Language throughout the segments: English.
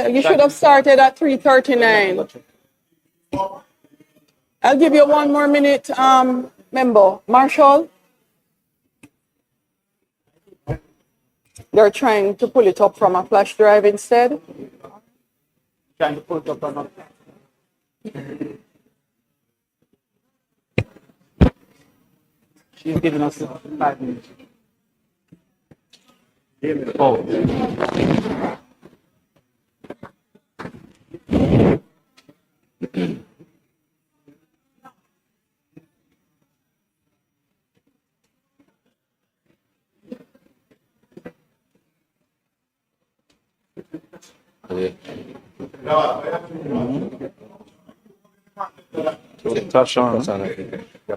You should have started at 3:39. I'll give you 1 more minute, member. Marshall? They're trying to pull it up from a flash drive instead. Trying to pull it up from a... She's giving us 5 minutes. Oh.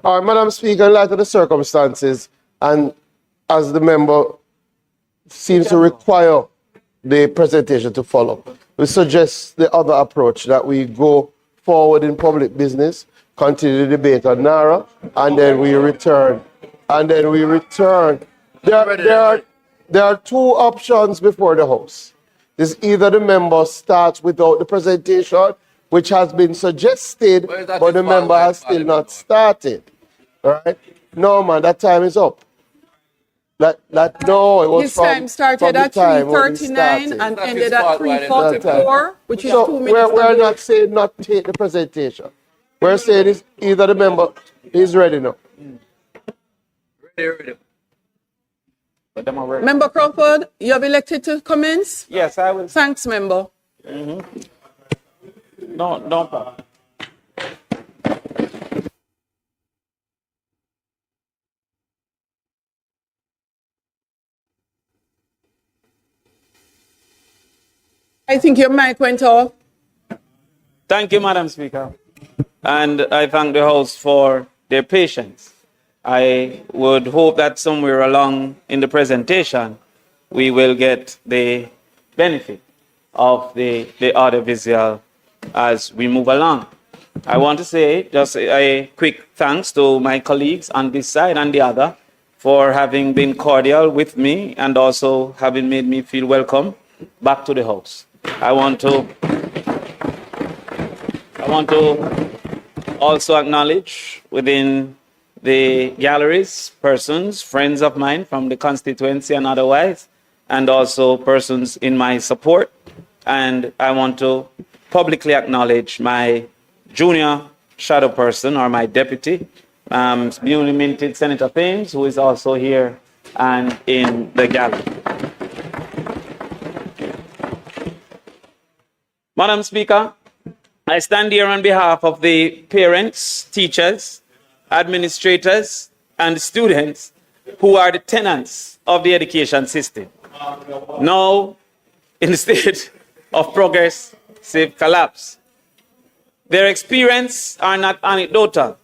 All right, Madam Speaker, in light of the circumstances and as the member seems to require the presentation to follow, we suggest the other approach, that we go forward in public business, continue the debate on NARA, and then we return. There are 2 options before the House. Is either the member starts without the presentation, which has been suggested, but the member has still not started. All right? No, man, that time is up. No, it was His time started at 3:39 and ended at 3:44, which is 2 minutes. We're not saying not take the presentation. We're saying is either the member is ready now. Ready. Member Crawford, you have elected to commence? Yes, I will. Thanks, member. No problem. I think your mic went off. Thank you, Madam Speaker. And I thank the House for their patience. I would hope that somewhere along in the presentation, we will get the benefit of the audiovisual as we move along. I want to say just a quick thanks to my colleagues on this side and the other for having been cordial with me and also having made me feel welcome back to the House. I want to also acknowledge within the galleries, persons, friends of mine from the constituency and otherwise, and also persons in my support. And I want to publicly acknowledge my junior shadow person, or my deputy, newly minted Senator Thames, who is also here and in the gallery. Madam Speaker, I stand here on behalf of the parents, teachers, administrators, and students who are the tenants of the education system, now in the state of progressive collapse. Their experience are not anecdotal,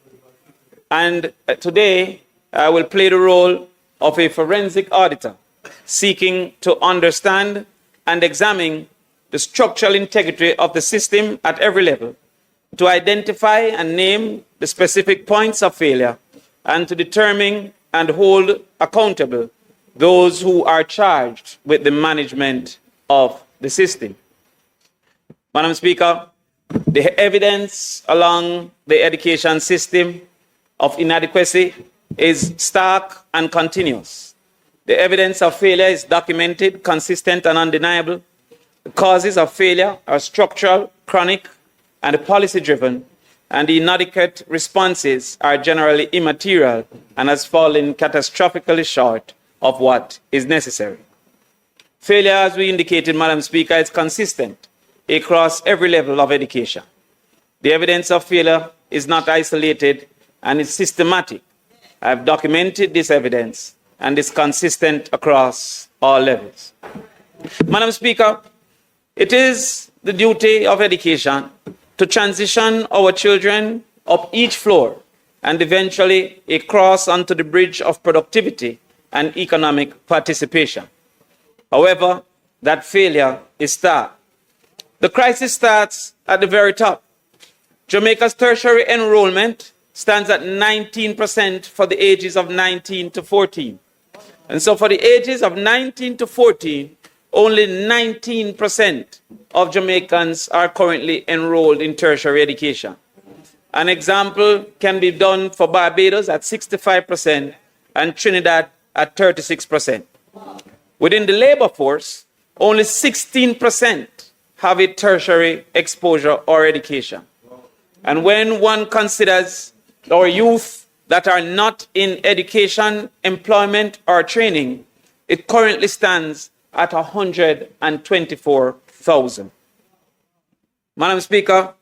and today I will play the role of a forensic auditor seeking to understand and examine the structural integrity of the system at every level, to identify and name the specific points of failure, and to determine and hold accountable those who are charged with the management of the system. Madam Speaker, the evidence along the education system of inadequacy is stark and continuous. The evidence of failure is documented, consistent, and undeniable. The causes of failure are structural, chronic, and policy-driven, and the inadequate responses are generally immaterial and has fallen catastrophically short of what is necessary. Failure, as we indicated, Madam Speaker, is consistent across every level of education. The evidence of failure is not isolated and is systematic. I have documented this evidence and is consistent across all levels. Madam Speaker, it is the duty of education to transition our children up each floor and eventually across onto the bridge of productivity and economic participation. However, that failure is stark. The crisis starts at the very top. Jamaica's tertiary enrollment stands at 19% for the ages of 19 to 14. And so for the ages of 19 to 14, only 19% of Jamaicans are currently enrolled in tertiary education. An example can be done for Barbados at 65% and Trinidad at 36%. Within the labor force, only 16% have a tertiary exposure or education. And when one considers our youth that are not in education, employment, or training, it currently stands at 124,000. Madam Speaker,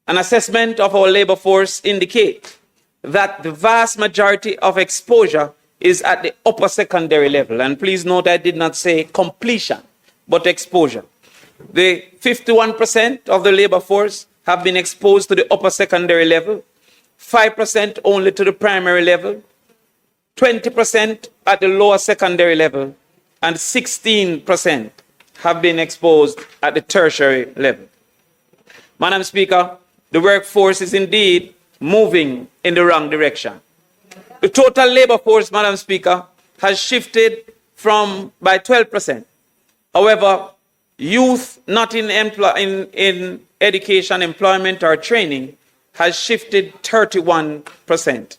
an assessment of our labor force indicates that the vast majority of exposure is at the upper secondary level. And please note I did not say completion, but exposure. The 51% of the labor force have been exposed to the upper secondary level, 5% only to the primary level, 20% at the lower secondary level, and 16% have been exposed at the tertiary level. Madam Speaker, the workforce is indeed moving in the wrong direction. The total labor force, Madam Speaker, has shifted by 12%. However, youth not in education, employment, or training has shifted 31%.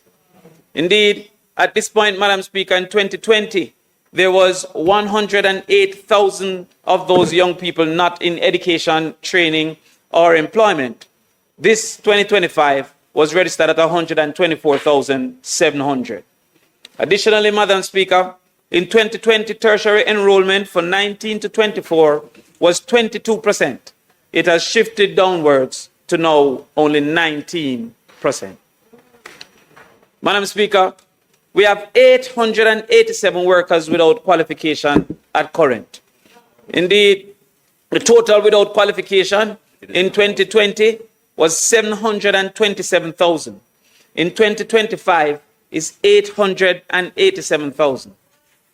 Indeed, at this point, Madam Speaker, in 2020, there was 108,000 of those young people not in education, training, or employment. This 2025 was registered at 124,700. Additionally, Madam Speaker, in 2020, tertiary enrollment for 19 to 24 was 22%. It has shifted downwards to now only 19%. Madam Speaker, we have 887 workers without qualification at current. Indeed, the total without qualification in 2020 was 727,000. In 2025 is 887,000.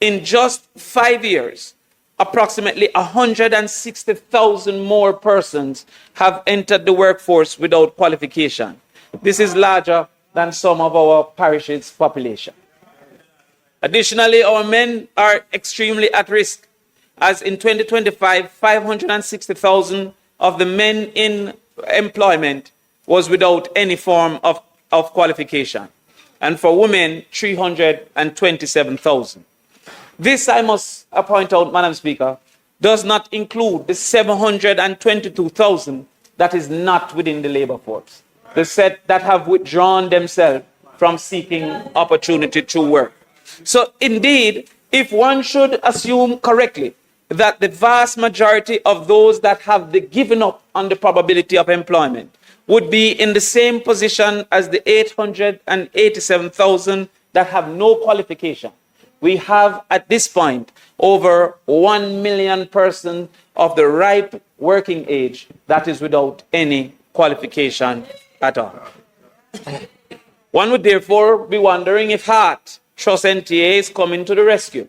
In just 5 years, approximately 160,000 more persons have entered the workforce without qualification. This is larger than some of our parishes' population. Additionally, our men are extremely at risk, as in 2025, 560,000 of the men in employment was without any form of qualification, and for women, 327,000. This, I must point out, Madam Speaker, does not include the 722,000 that is not within the labor force, the set that have withdrawn themselves from seeking opportunity to work. So indeed, if one should assume correctly that the vast majority of those that have given up on the probability of employment would be in the same position as the 887,000 that have no qualification, we have at this point over 1 million persons of the ripe working age that is without any qualification at all. One would therefore be wondering if Trust NTA is coming to the rescue.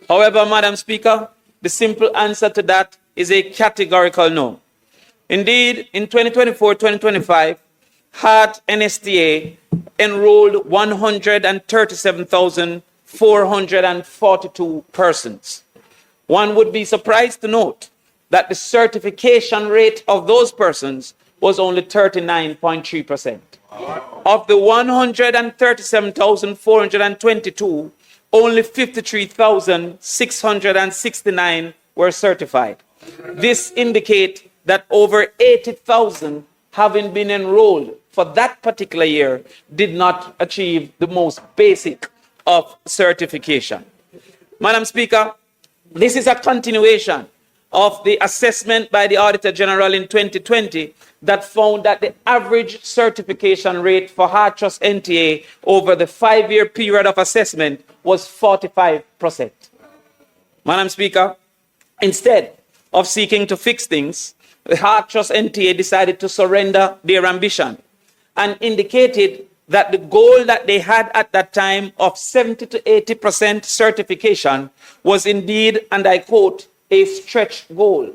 However, Madam Speaker, the simple answer to that is a categorical no. Indeed, in 2024-2025, NSTA enrolled 137,442 persons. One would be surprised to note that the certification rate of those persons was only 39.3%. Of the 137,422, only 53,669 were certified. This indicates that over 80,000 having been enrolled for that particular year did not achieve the most basic of certification. Madam Speaker, this is a continuation of the assessment by the Auditor General in 2020 that found that the average certification rate for Trust NTA over the 5-year period of assessment was 45%. Madam Speaker, instead of seeking to fix things, the Trust NTA decided to surrender their ambition and indicated that the goal that they had at that time of 70 to 80% certification was indeed, and I quote, a stretch goal,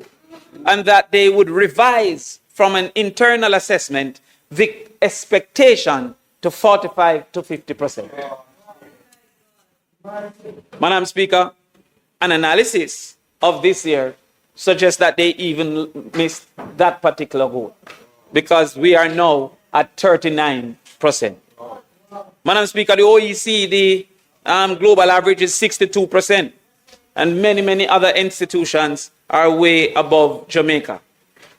and that they would revise from an internal assessment the expectation to 45 to 50%. Madam Speaker, an analysis of this year suggests that they even missed that particular goal, because we are now at 39%. Madam Speaker, the OECD global average is 62%, and many, many other institutions are way above Jamaica.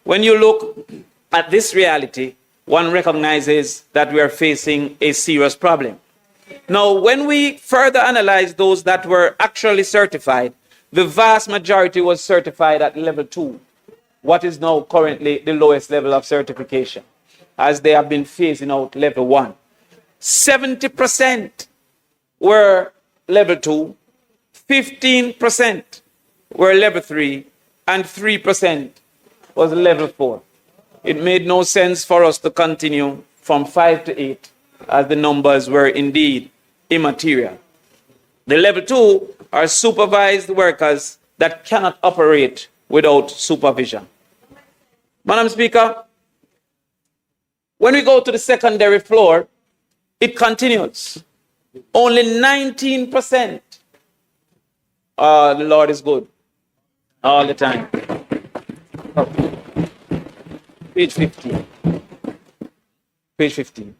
When you look at this reality, one recognizes that we are facing a serious problem. Now, when we further analyze those that were actually certified, the vast majority was certified at level 2, what is now currently the lowest level of certification, as they have been phasing out level 1. 70% were level 2, 15% were level 3, and 3% was level 4. It made no sense for us to continue from 5 to 8, as the numbers were indeed immaterial. The level 2 are supervised workers that cannot operate without supervision. Madam Speaker, when we go to the secondary floor, it continues. Only 19%. The Lord is good all the time. Page 15. Page 15.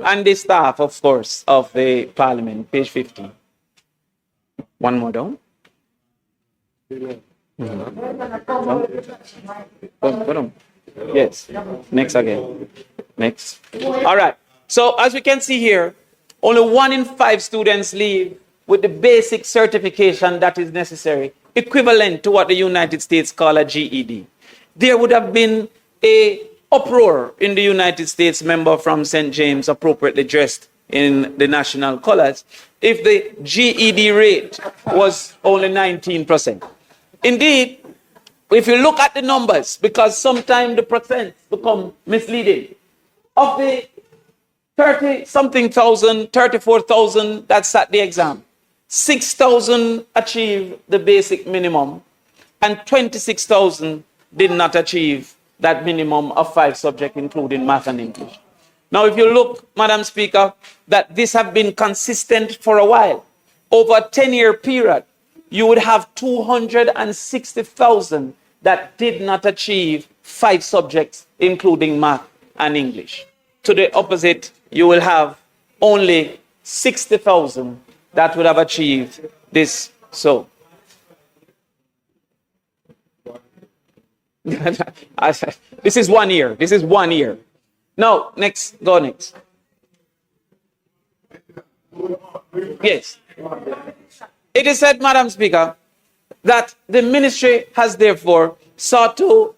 And the staff, of course, of the parliament, page 15. One more down. Yes. Next again. Next. All right. So as we can see here, only 1 in 5 students leave with the basic certification that is necessary, equivalent to what the United States call a GED. There would have been a uproar in the United States, member from St. James, appropriately dressed in the national colors, if the GED rate was only 19%. Indeed, if you look at the numbers, because sometimes the percents become misleading, of the 30-something thousand, 34,000 that sat the exam, 6,000 achieved the basic minimum, and 26,000 did not achieve that minimum of 5 subjects, including math and English. Now, if you look, Madam Speaker, that this have been consistent for a while, over a 10-year period, you would have 260,000 that did not achieve 5 subjects, including math and English. To the opposite, you will have only 60,000 that would have achieved this. So, this is 1 year. This is 1 year. Now, next, go next. Yes. It is said, Madam Speaker, that the ministry has therefore sought to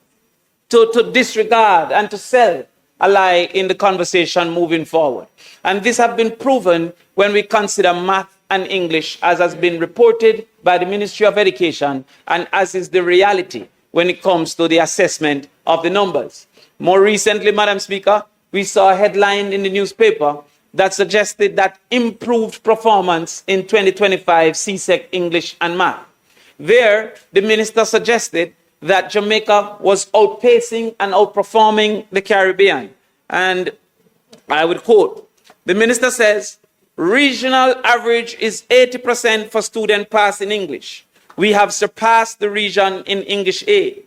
disregard and to sell a lie in the conversation moving forward. And this has been proven when we consider math and English, as has been reported by the Ministry of Education, and as is the reality when it comes to the assessment of the numbers. More recently, Madam Speaker, we saw a headline in the newspaper that suggested that improved performance in 2025 CSEC English and Math. There, the minister suggested that Jamaica was outpacing and outperforming the Caribbean. And I would quote, the minister says, regional average is 80% for student pass in English. We have surpassed the region in English A.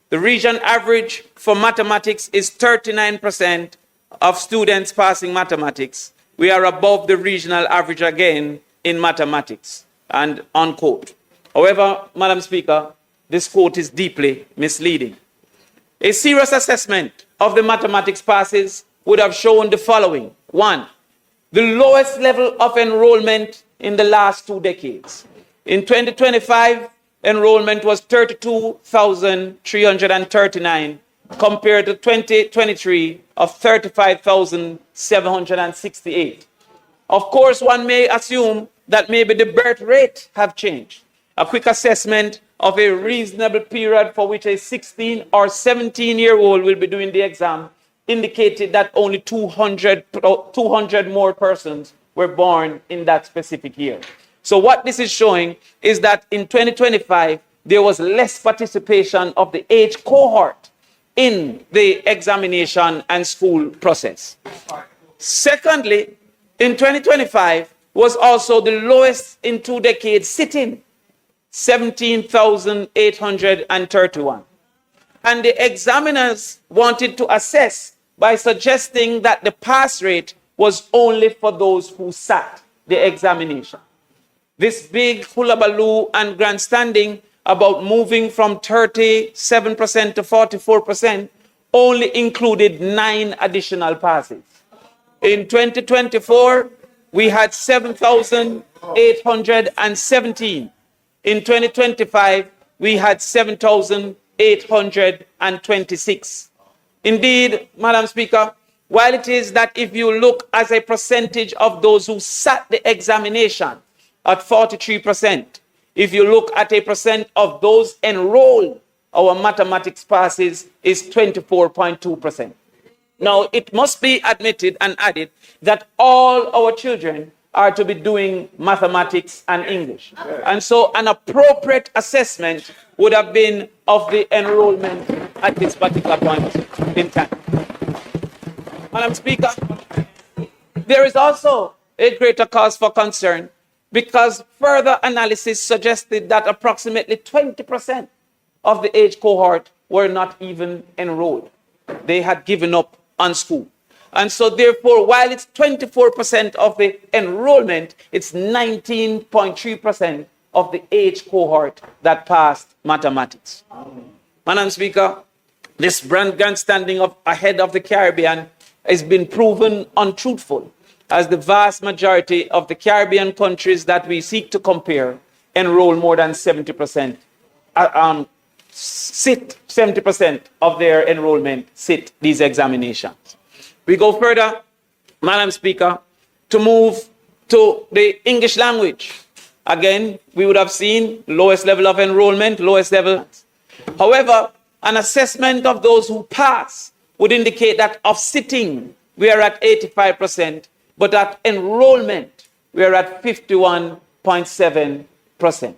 The region average for mathematics is 39% of students passing mathematics. We are above the regional average again in mathematics, and unquote. However, Madam Speaker, this quote is deeply misleading. A serious assessment of the mathematics passes would have shown the following. 1, the lowest level of enrollment in the last 2 decades. In 2025, enrollment was 32,339 compared to 2023 of 35,768. Of course, one may assume that maybe the birth rate have changed. A quick assessment of a reasonable period for which a 16 or 17-year-old will be doing the exam indicated that only 200 more persons were born in that specific year. So what this is showing is that in 2025, there was less participation of the age cohort in the examination and school process. Secondly, in 2025 was also the lowest in 2 decades sitting. 17,831. And the examiners wanted to assess by suggesting that the pass rate was only for those who sat the examination. This big hullabaloo and grandstanding about moving from 37% to 44% only included 9 additional passes. In 2024, we had 7,817. In 2025, we had 7,826. Indeed, Madam Speaker, while it is that if you look as a percentage of those who sat the examination at 43%, if you look at a percent of those enrolled, our mathematics passes is 24.2%. Now, it must be admitted and added that all our children are to be doing mathematics and English. And so an appropriate assessment would have been of the enrollment at this particular point in time. Madam Speaker, there is also a greater cause for concern because further analysis suggested that approximately 20% of the age cohort were not even enrolled. They had given up on school. And so therefore, while it's 24% of the enrollment, it's 19.3% of the age cohort that passed mathematics. Madam Speaker, this grandstanding of ahead of the Caribbean has been proven untruthful, as the vast majority of the Caribbean countries that we seek to compare enroll more than 70%, sit 70% of their enrollment sit these examinations. We go further, Madam Speaker, to move to the English language. Again, we would have seen lowest level of enrollment, lowest level. However, an assessment of those who pass would indicate that of sitting, we are at 85%, but at enrollment, we are at 51.7%.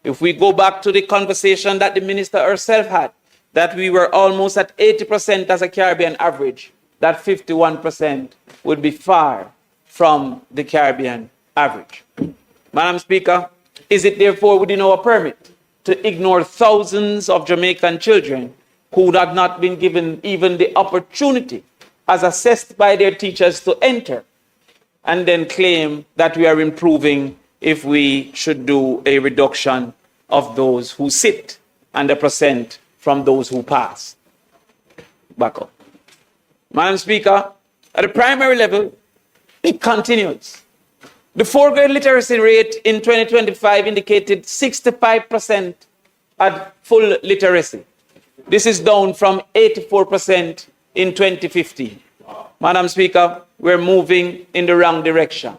If we go back to the conversation that the minister herself had, that we were almost at 80% as a Caribbean average, that 51% would be far from the Caribbean average. Madam Speaker, is it therefore within our permit to ignore thousands of Jamaican children who would have not been given even the opportunity as assessed by their teachers to enter, and then claim that we are improving if we should do a reduction of those who sit and a percent from those who pass? Back up. Madam Speaker, at the primary level, it continues. The 4th grade literacy rate in 2025 indicated 65% at full literacy. This is down from 84% in 2015. Madam Speaker, we're moving in the wrong direction.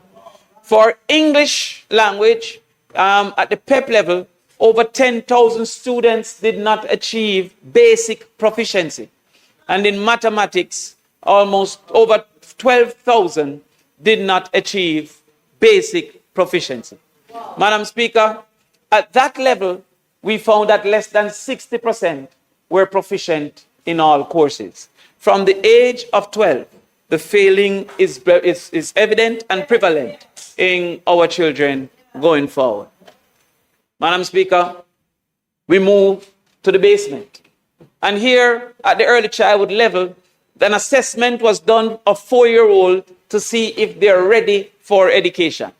For English language, at the PEP level, over 10,000 students did not achieve basic proficiency. And in mathematics, almost over 12,000 did not achieve basic proficiency. Madam Speaker, at that level, we found that less than 60% were proficient in all courses. From the age of 12, the failing is evident and prevalent in our children going forward. Madam Speaker, we move to the basement. And here at the early childhood level, an assessment was done of 4-year-old to see if they're ready for education.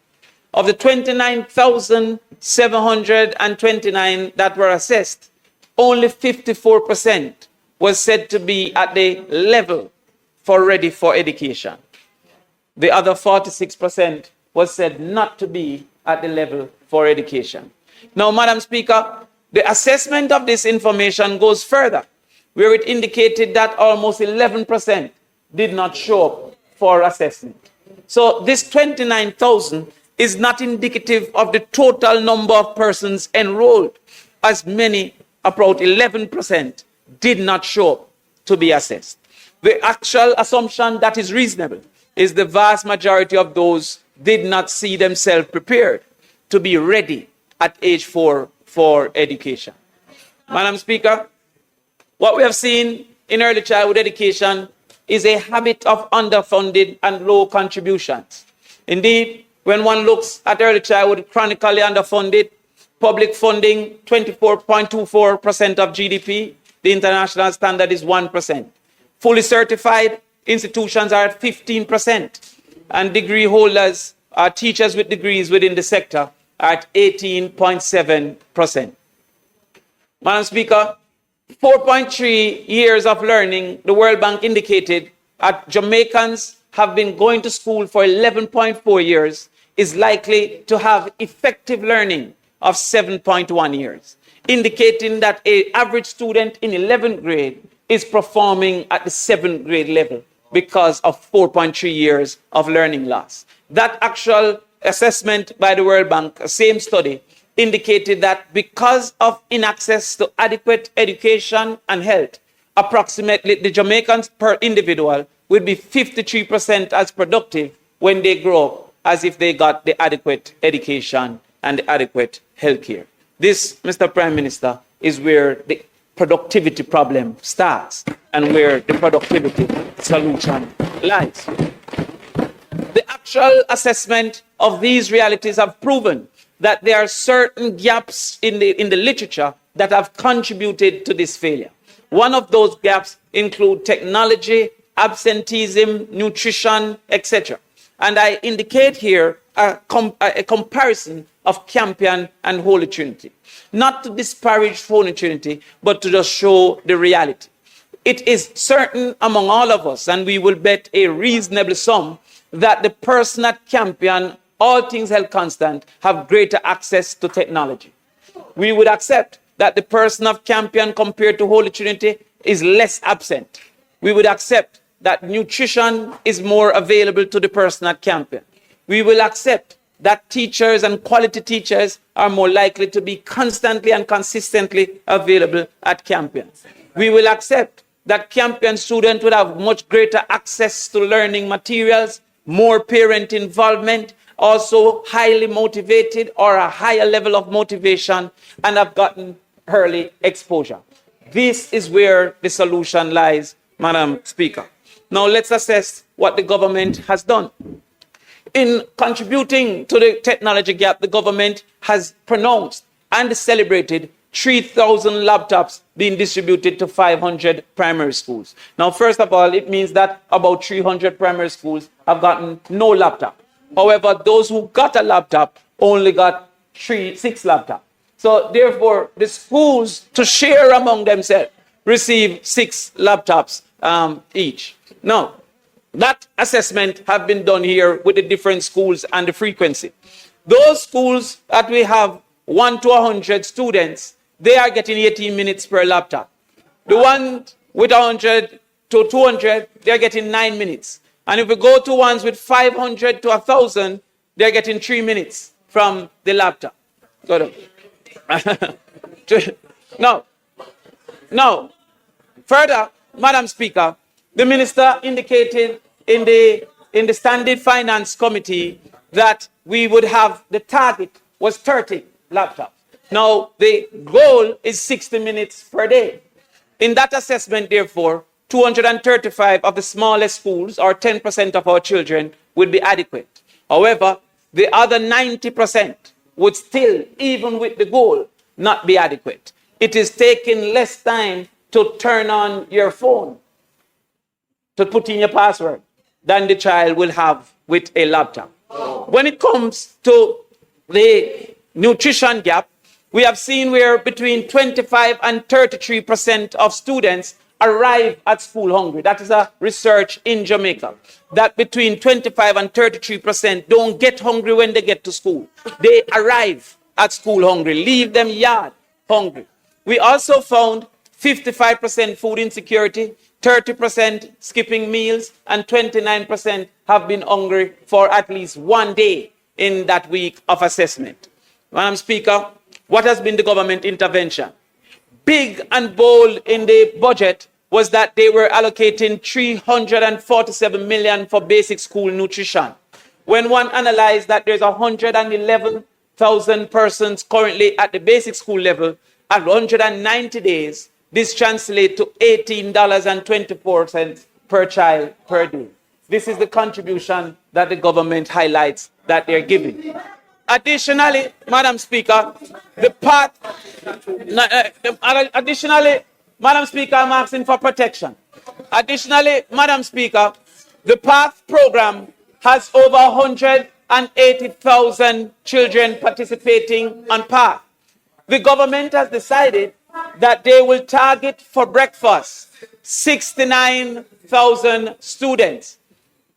Of the 29,729 that were assessed, only 54% was said to be at the level for ready for education. The other 46% was said not to be at the level for education. Now, Madam Speaker, the assessment of this information goes further, where it indicated that almost 11% did not show up for assessment. So this 29,000 is not indicative of the total number of persons enrolled, as many, about 11%, did not show up to be assessed. The actual assumption that is reasonable is the vast majority of those did not see themselves prepared to be ready at age 4 for education. Madam Speaker, what we have seen in early childhood education is a habit of underfunded and low contributions. Indeed, when one looks at early childhood chronically underfunded, Public funding, 24.24% of GDP. The international standard is 1%. Fully certified institutions are at 15%. And degree holders, teachers with degrees within the sector, are at 18.7%. Madam Speaker, 4.3 years of learning, the World Bank indicated, Jamaicans have been going to school for 11.4 years, is likely to have effective learning of 7.1 years, indicating that an average student in 11th grade is performing at the 7th grade level because of 4.3 years of learning loss. That actual assessment by the World Bank, same study, indicated that because of inaccess to adequate education and health, approximately the Jamaicans per individual would be 53% as productive when they grow up as if they got the adequate education and the adequate health care. This, Mr. Prime Minister, is where the productivity problem starts and where the productivity solution lies. The actual assessment of these realities have proven that there are certain gaps in the literature that have contributed to this failure. One of those gaps include technology, absenteeism, nutrition, etc. And I indicate here a comparison of Campion and Holy Trinity. Not to disparage Holy Trinity, but to just show the reality. It is certain among all of us, and we will bet a reasonable sum, that the person at Campion, all things held constant, have greater access to technology. We would accept that the person of Campion compared to Holy Trinity is less absent. We would accept that nutrition is more available to the person at Campion. We will accept that teachers and quality teachers are more likely to be constantly and consistently available at Campion. We will accept that Campion students would have much greater access to learning materials, more parent involvement, also highly motivated or a higher level of motivation, and have gotten early exposure. This is where the solution lies, Madam Speaker. Now let's assess what the government has done. In contributing to the technology gap, the government has pronounced and celebrated 3,000 laptops being distributed to 500 primary schools. Now, first of all, it means that about 300 primary schools have gotten no laptop. However, those who got a laptop only got 6 laptops. So therefore, the schools, to share among themselves, receive 6 laptops each. Now, that assessment have been done here with the different schools and the frequency. Those schools that we have 1 to 100 students, they are getting 18 minutes per laptop. The one with 100 to 200, they're getting 9 minutes. And if we go to ones with 500 to 1,000, they're getting 3 minutes from the laptop. Now, further, Madam Speaker, the minister indicated in the Standing Finance Committee that we would have, the target was 30 laptops. Now, the goal is 60 minutes per day. In that assessment, therefore, 235 of the smallest schools, or 10% of our children, would be adequate. However, the other 90% would still, even with the goal, not be adequate. It is taking less time to turn on your phone, to put in your password, than the child will have with a laptop. When it comes to the nutrition gap, we have seen where between 25 and 33% of students arrive at school hungry. That is a research in Jamaica. That between 25 and 33% don't get hungry when they get to school. They arrive at school hungry, leave them yard hungry. We also found 55% food insecurity, 30% skipping meals, and 29% have been hungry for at least 1 day in that week of assessment. Madam Speaker, what has been the government intervention? Big and bold in the budget was that they were allocating 347 million for basic school nutrition. When one analyzed that there's 111,000 persons currently at the basic school level, at 190 days, this translates to $18.24 per child per day. This is the contribution that the government highlights that they're giving. Additionally, Madam Speaker, Madam Speaker, I'm asking for protection. Additionally, Madam Speaker, the PATH program has over 180,000 children participating on PATH. The government has decided that they will target for breakfast 69,000 students.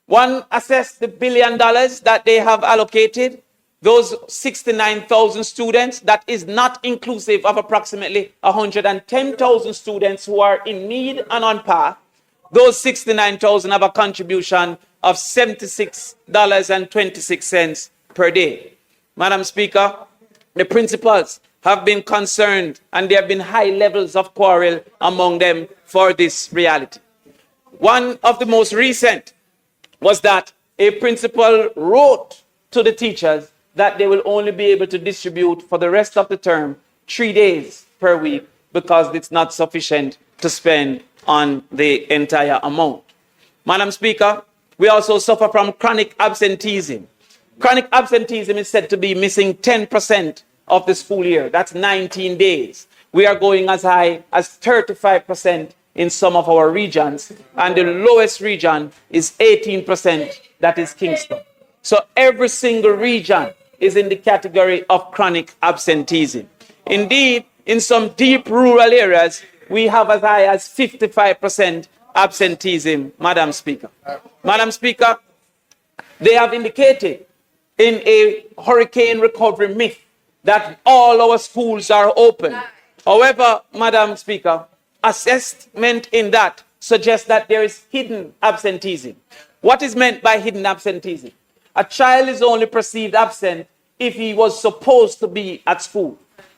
One assessed the $1 billion that they have allocated. Those 69,000 students, that is not inclusive of approximately 110,000 students who are in need and on PATH. Those 69,000 have a contribution of $76.26 per day. Madam Speaker, the principals have been concerned and there have been high levels of quarrel among them for this reality. One of the most recent was that a principal wrote to the teachers that they will only be able to distribute for the rest of the term 3 days per week because it's not sufficient to spend on the entire amount. Madam Speaker, we also suffer from chronic absenteeism. Chronic absenteeism is said to be missing 10% of the school year. That's 19 days. We are going as high as 35% in some of our regions, and the lowest region is 18%, that is Kingston. So every single region is in the category of chronic absenteeism. Indeed, in some deep rural areas, we have as high as 55% absenteeism, Madam Speaker. Madam Speaker, they have indicated in a hurricane recovery myth that all our schools are open. However, Madam Speaker, assessment in that suggests that there is hidden absenteeism. What is meant by hidden absenteeism? A child is only perceived absent if he was supposed to be at school.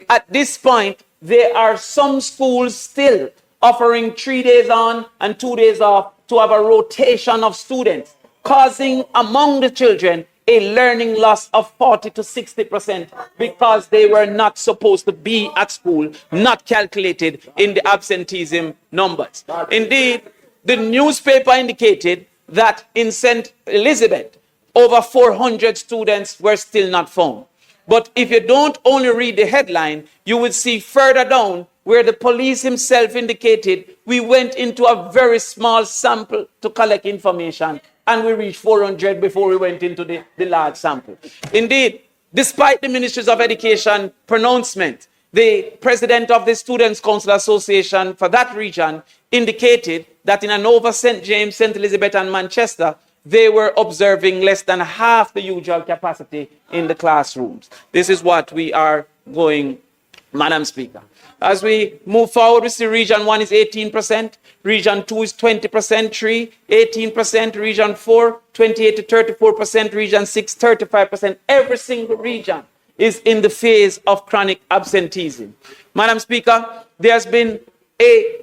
At this point, there are some schools still offering 3 days on and 2 days off to have a rotation of students, causing among the children a learning loss of 40 to 60% because they were not supposed to be at school, not calculated in the absenteeism numbers. Indeed, the newspaper indicated that in St. Elizabeth, over 400 students were still not found. But if you don't only read the headline, you will see further down where the police himself indicated we went into a very small sample to collect information and we reached 400 before we went into the large sample. Indeed, despite the Ministries of Education pronouncement, the president of the Students' Council Association for that region indicated that in and over St. James, St. Elizabeth and Manchester, they were observing less than half the usual capacity in the classrooms. This is what we are going, Madam Speaker. As we move forward, we see Region 1 is 18%, Region 2 is 20%, 3, 18%, Region 4, 28 to 34%, Region 6, 35%. Every single region is in the phase of chronic absenteeism. Madam Speaker, there's been a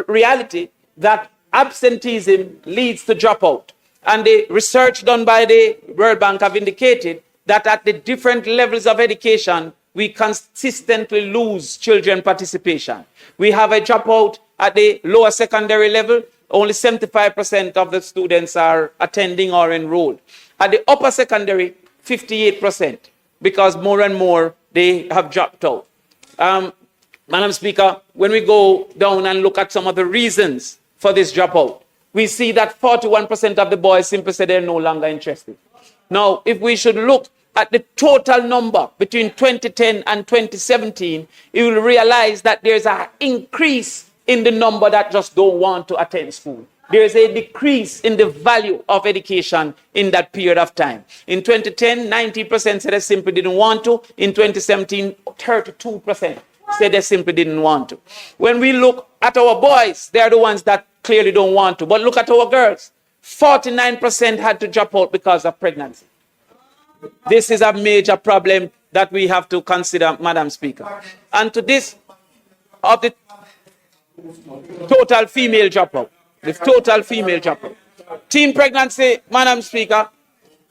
reality that absenteeism leads to dropout. And the research done by the World Bank have indicated that at the different levels of education, we consistently lose children participation. We have a dropout at the lower secondary level. Only 75% of the students are attending or enrolled. At the upper secondary, 58%, because more and more they have dropped out. Madam Speaker, when we go down and look at some of the reasons for this dropout, we see that 41% of the boys simply say they're no longer interested. Now, if we should look at the total number between 2010 and 2017, you will realize that there's an increase in the number that just don't want to attend school. There's a decrease in the value of education in that period of time. In 2010, 90% said they simply didn't want to. In 2017, 32% said they simply didn't want to. When we look at our boys, they're the ones that clearly don't want to. But look at our girls. 49% had to drop out because of pregnancy. This is a major problem that we have to consider, Madam Speaker. And to this, of the total female dropout, teen pregnancy, Madam Speaker,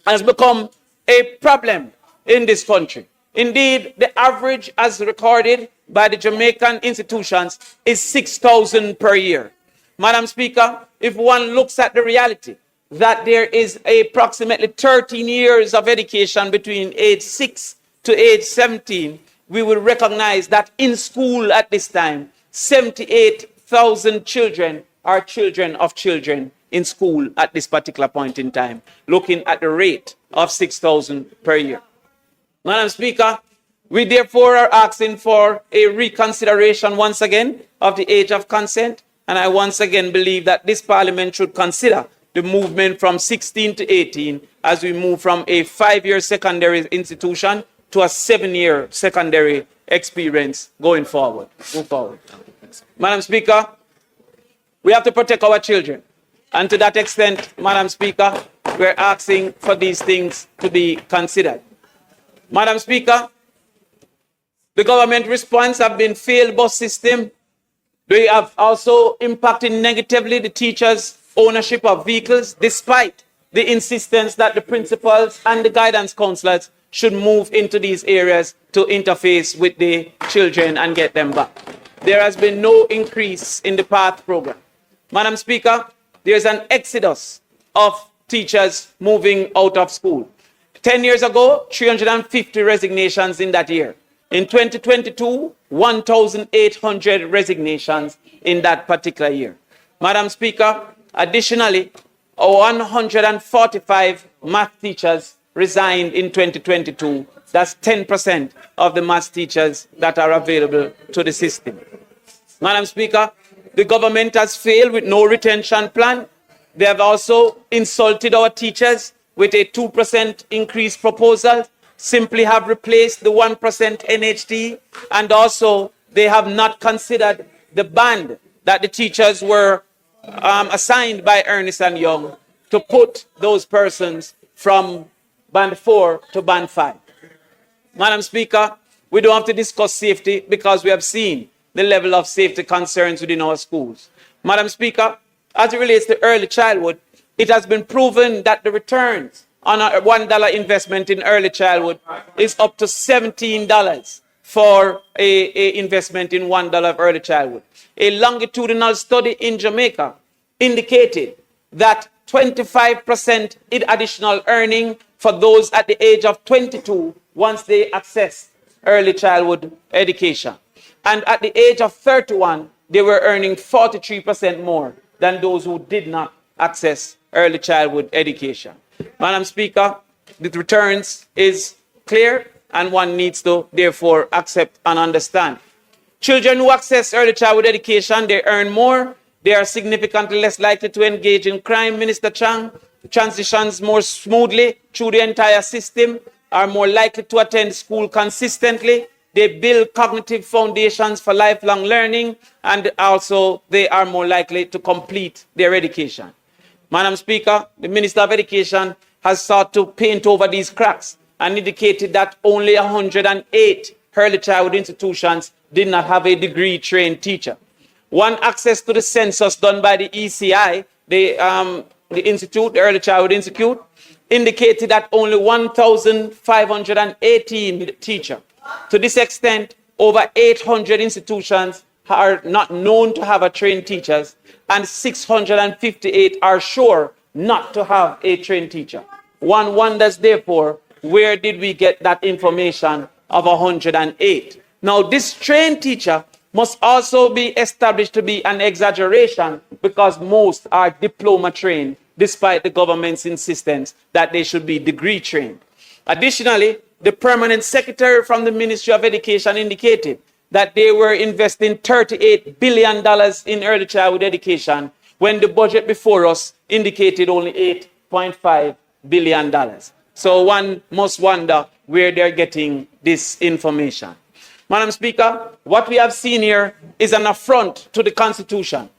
has become a problem in this country. Indeed, the average as recorded by the Jamaican institutions is 6,000 per year. Madam Speaker, if one looks at the reality that there is approximately 13 years of education between age 6 to age 17, we will recognize that in school at this time, 78,000 children are children of children in school at this particular point in time, looking at the rate of 6,000 per year. Madam Speaker, we therefore are asking for a reconsideration once again of the age of consent, and I once again believe that this Parliament should consider the movement from 16 to 18 as we move from a 5-year secondary institution to a 7-year secondary experience going forward. Madam Speaker, we have to protect our children. And to that extent, Madam Speaker, we're asking for these things to be considered. Madam Speaker, the government response have been failed bus system. They have also impacted negatively the teachers' ownership of vehicles, despite the insistence that the principals and the guidance counselors should move into these areas to interface with the children and get them back. There has been no increase in the PATH program. Madam Speaker, there's an exodus of teachers moving out of school. 10 years ago, 350 resignations in that year. In 2022, 1,800 resignations in that particular year. Madam Speaker, additionally, 145 math teachers resigned in 2022. That's 10% of the math teachers that are available to the system. Madam Speaker, the government has failed with no retention plan. They have also insulted our teachers with a 2% increase proposal, simply have replaced the 1% NHT, and also they have not considered the band that the teachers were assigned by Ernest & Young to put those persons from band 4 to band 5. Madam Speaker, we don't have to discuss safety because we have seen the level of safety concerns within our schools. Madam Speaker, as it relates to early childhood, it has been proven that the returns on a $1 investment in early childhood is up to $17 for a investment in $1 of early childhood. A longitudinal study in Jamaica indicated that 25% in additional earning for those at the age of 22 once they access early childhood education. And at the age of 31, they were earning 43% more than those who did not access early childhood education. Madam Speaker, the returns is clear and one needs to therefore accept and understand. Children who access early childhood education, they earn more. They are significantly less likely to engage in crime, Minister Chang. Transitions more smoothly through the entire system, are more likely to attend school consistently. They build cognitive foundations for lifelong learning, and also they are more likely to complete their education. Madam Speaker, the Minister of Education has sought to paint over these cracks and indicated that only 108 early childhood institutions did not have a degree-trained teacher. One access to the census done by the ECI, the Institute, the Early Childhood Institute, indicated that only 1,518 teachers. To this extent, over 800 institutions are not known to have a trained teachers, and 658 are sure not to have a trained teacher. One wonders, therefore, where did we get that information of 108? Now, this trained teacher must also be established to be an exaggeration because most are diploma trained, despite the government's insistence that they should be degree trained. Additionally, the permanent secretary from the Ministry of Education indicated that they were investing $38 billion in early childhood education when the budget before us indicated only $8.5 billion. So one must wonder where they're getting this information. Madam Speaker, what we have seen here is an affront to the Constitution.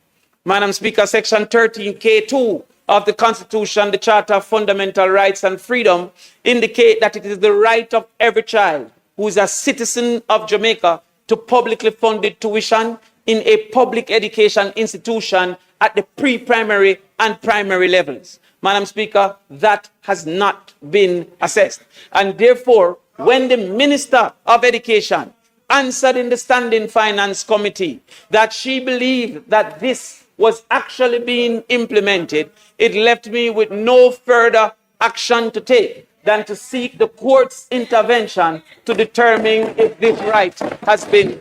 Madam Speaker, Section 13K2 of the Constitution, the Charter of Fundamental Rights and Freedom, indicate that it is the right of every child who is a citizen of Jamaica to publicly funded tuition in a public education institution at the pre-primary and primary levels. Madam Speaker, that has not been assessed. And therefore, when the Minister of Education answered in the Standing Finance Committee that she believed that this was actually being implemented, it left me with no further action to take than to seek the court's intervention to determine if this right has been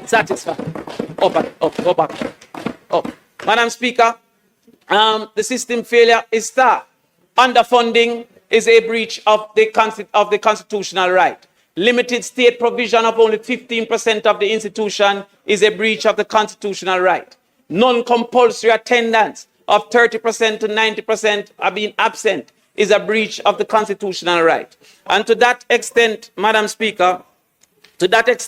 satisfied. Go back. Madam Speaker, the system failure is that underfunding is a breach of the constitutional right. Limited state provision of only 15% of the institution is a breach of the constitutional right. Non-compulsory attendance of 30% to 90% of being absent is a breach of the constitutional right. And to that extent, Madam Speaker, on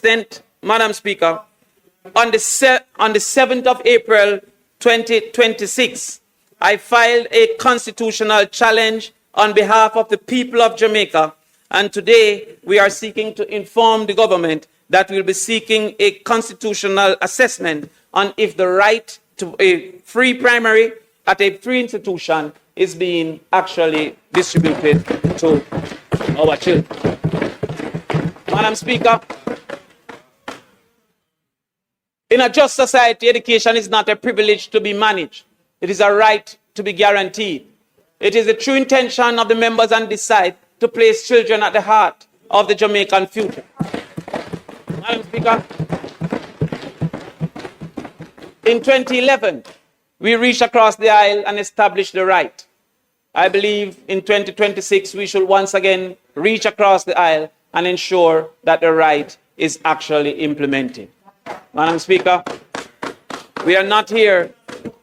the 7th of April 2026, I filed a constitutional challenge on behalf of the people of Jamaica, and today we are seeking to inform the government that we'll be seeking a constitutional assessment on if the right to a free primary at a free institution is being actually distributed to our children. Madam Speaker, in a just society, education is not a privilege to be managed. It is a right to be guaranteed. It is the true intention of the members and decide to place children at the heart of the Jamaican future. Madam Speaker, in 2011, we reached across the aisle and established the right. I believe in 2026, we should once again reach across the aisle and ensure that the right is actually implemented. Madam Speaker, we are not here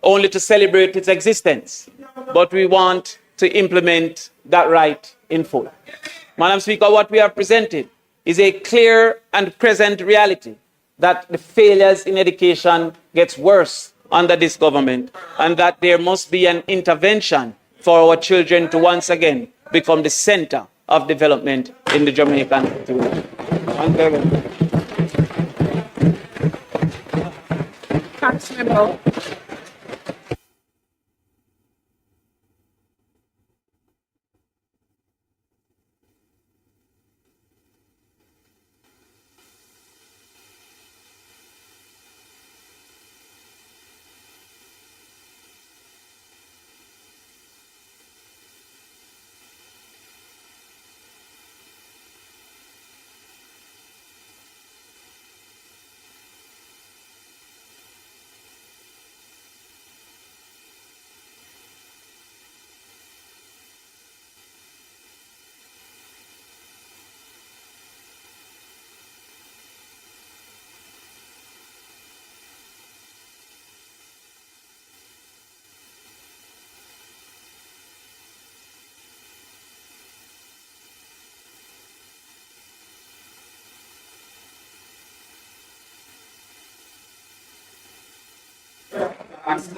only to celebrate its existence, but we want to implement that right in full. Madam Speaker, what we have presented is a clear and present reality that the failures in education gets worse under this government, and that there must be an intervention for our children to once again become the center of development in the Jamaican community. Councilmember.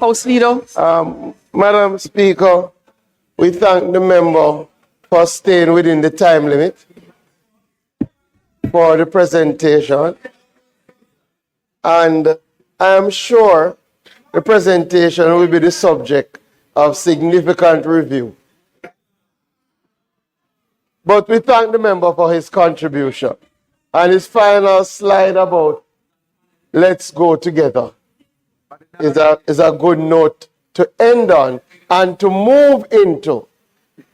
House Leader. Madam Speaker, we thank the member for staying within the time limit for the presentation. And I am sure the presentation will be the subject of significant review. But we thank the member for his contribution. And his final slide about let's go together is a good note to end on and to move into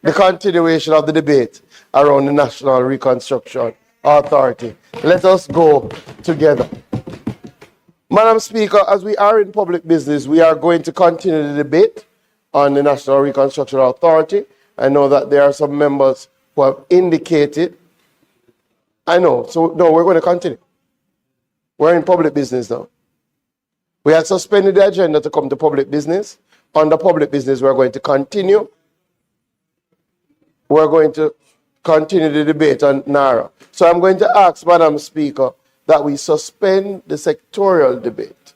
the continuation of the debate around the National Reconstruction Authority. Let us go together. Madam Speaker, as we are in public business, we are going to continue the debate on the National Reconstruction Authority. I know that there are some members who have indicated. I know, so no, we're going to continue. We're in public business now. We have suspended the agenda to come to public business. Under public business, we're going to continue. We're going to continue the debate on NARA. So I'm going to ask, Madam Speaker, that we suspend the sectorial debate